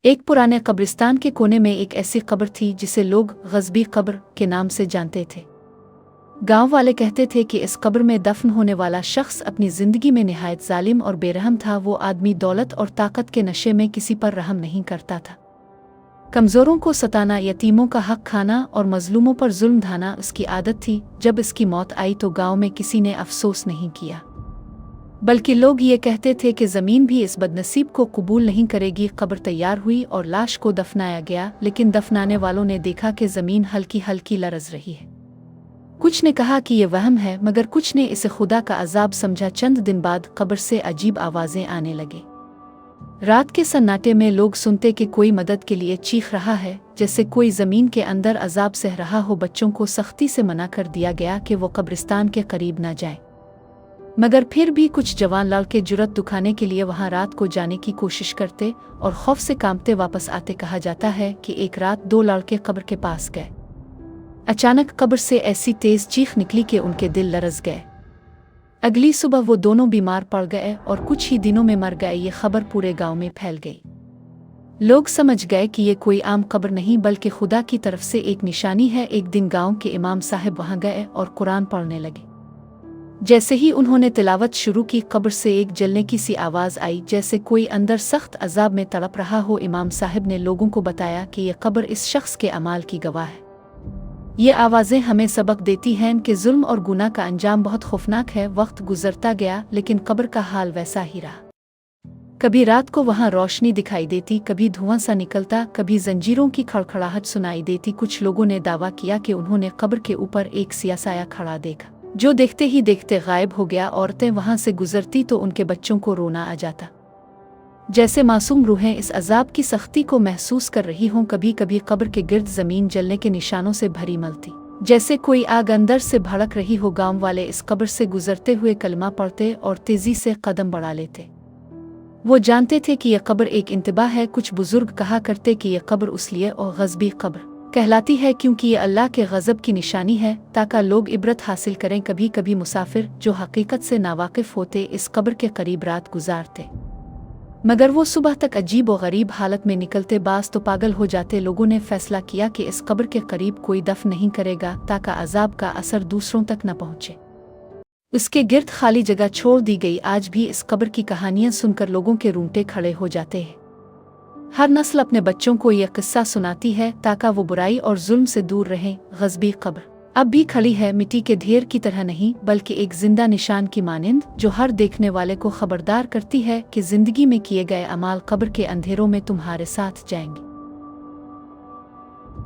एक पुराने कब्रिस्तान के कोने में एक ऐसी कब्र थी जिसे लोग गज़बी कब्र के नाम से जानते थे। गांव वाले कहते थे कि इस कब्र में दफन होने वाला शख्स अपनी ज़िंदगी में निहायत जालिम और बेरहम था। वो आदमी दौलत और ताकत के नशे में किसी पर रहम नहीं करता था। कमज़ोरों को सताना, यतीमों का हक खाना और मज़लूमों पर जुल्म ढाना उसकी आदत थी। जब इसकी मौत आई तो गाँव में किसी ने अफसोस नहीं किया, बल्कि लोग ये कहते थे कि ज़मीन भी इस बदनसीब को कबूल नहीं करेगी। कब्र तैयार हुई और लाश को दफनाया गया, लेकिन दफनाने वालों ने देखा कि ज़मीन हल्की हल्की लरज़ रही है। कुछ ने कहा कि ये वहम है, मगर कुछ ने इसे खुदा का अजाब समझा। चंद दिन बाद कब्र से अजीब आवाज़ें आने लगे। रात के सन्नाटे में लोग सुनते कि कोई मदद के लिए चीख रहा है, जैसे कोई ज़मीन के अंदर अजाब सह रहा हो। बच्चों को सख्ती से मना कर दिया गया कि वो कब्रिस्तान के करीब न जाए, मगर फिर भी कुछ जवान लड़के जुर्रत दिखाने के लिए वहां रात को जाने की कोशिश करते और खौफ से कांपते वापस आते। कहा जाता है कि एक रात दो लड़के कब्र के पास गए। अचानक कब्र से ऐसी तेज चीख निकली कि उनके दिल लरज़ गए। अगली सुबह वो दोनों बीमार पड़ गए और कुछ ही दिनों में मर गए। ये खबर पूरे गांव में फैल गई। लोग समझ गए कि ये कोई आम कब्र नहीं बल्कि खुदा की तरफ से एक निशानी है। एक दिन गांव के इमाम साहब वहां गए और कुरान पढ़ने लगे। जैसे ही उन्होंने तिलावत शुरू की, कब्र से एक जलने की सी आवाज़ आई, जैसे कोई अंदर सख्त अजाब में तड़प रहा हो। इमाम साहब ने लोगों को बताया कि यह कब्र इस शख्स के अमाल की गवाह है। ये आवाज़ें हमें सबक देती हैं कि जुल्म और गुनाह का अंजाम बहुत खौफनाक है। वक्त गुजरता गया, लेकिन कब्र का हाल वैसा ही रहा। कभी रात को वहाँ रोशनी दिखाई देती, कभी धुआं सा निकलता, कभी जंजीरों की खड़खड़ाहट सुनाई देती। कुछ लोगों ने दावा किया कि उन्होंने कब्र के ऊपर एक सियासाया खड़ा देखा, जो देखते ही देखते गायब हो गया। औरतें वहां से गुजरती तो उनके बच्चों को रोना आ जाता, जैसे मासूम रूहें इस अजाब की सख्ती को महसूस कर रही हों। कभी कभी कब्र के गिर्द जमीन जलने के निशानों से भरी मलती, जैसे कोई आग अंदर से भड़क रही हो। गांव वाले इस कब्र से गुजरते हुए कलमा पढ़ते और तेजी से कदम बढ़ा लेते। वो जानते थे कि यह कब्र एक इंतबाह है। कुछ बुजुर्ग कहा करते कि यह कब्र उसलिए और गज़बी कब्र कहलाती है क्योंकि ये अल्लाह के गज़ब की निशानी है, ताकि लोग इबरत हासिल करें। कभी कभी मुसाफिर जो हकीकत से नावाकिफ होते इस कब्र के करीब रात गुजारते, मगर वो सुबह तक अजीब और गरीब हालत में निकलते। बास तो पागल हो जाते। लोगों ने फैसला किया कि इस कब्र के करीब कोई दफन नहीं करेगा, ताकि अजाब का असर दूसरों तक न पहुँचे। उसके गिर्द खाली जगह छोड़ दी गई। आज भी इस कब्र की कहानियाँ सुनकर लोगों के रूंगटे खड़े हो जाते हैं। हर नस्ल अपने बच्चों को यह किस्सा सुनाती है ताकि वो बुराई और जुल्म से दूर रहें। गज़बी कब्र अब भी खड़ी है, मिट्टी के ढेर की तरह नहीं, बल्कि एक जिंदा निशान की मानिंद, जो हर देखने वाले को खबरदार करती है कि जिंदगी में किए गए अमाल कब्र के अंधेरों में तुम्हारे साथ जाएंगे।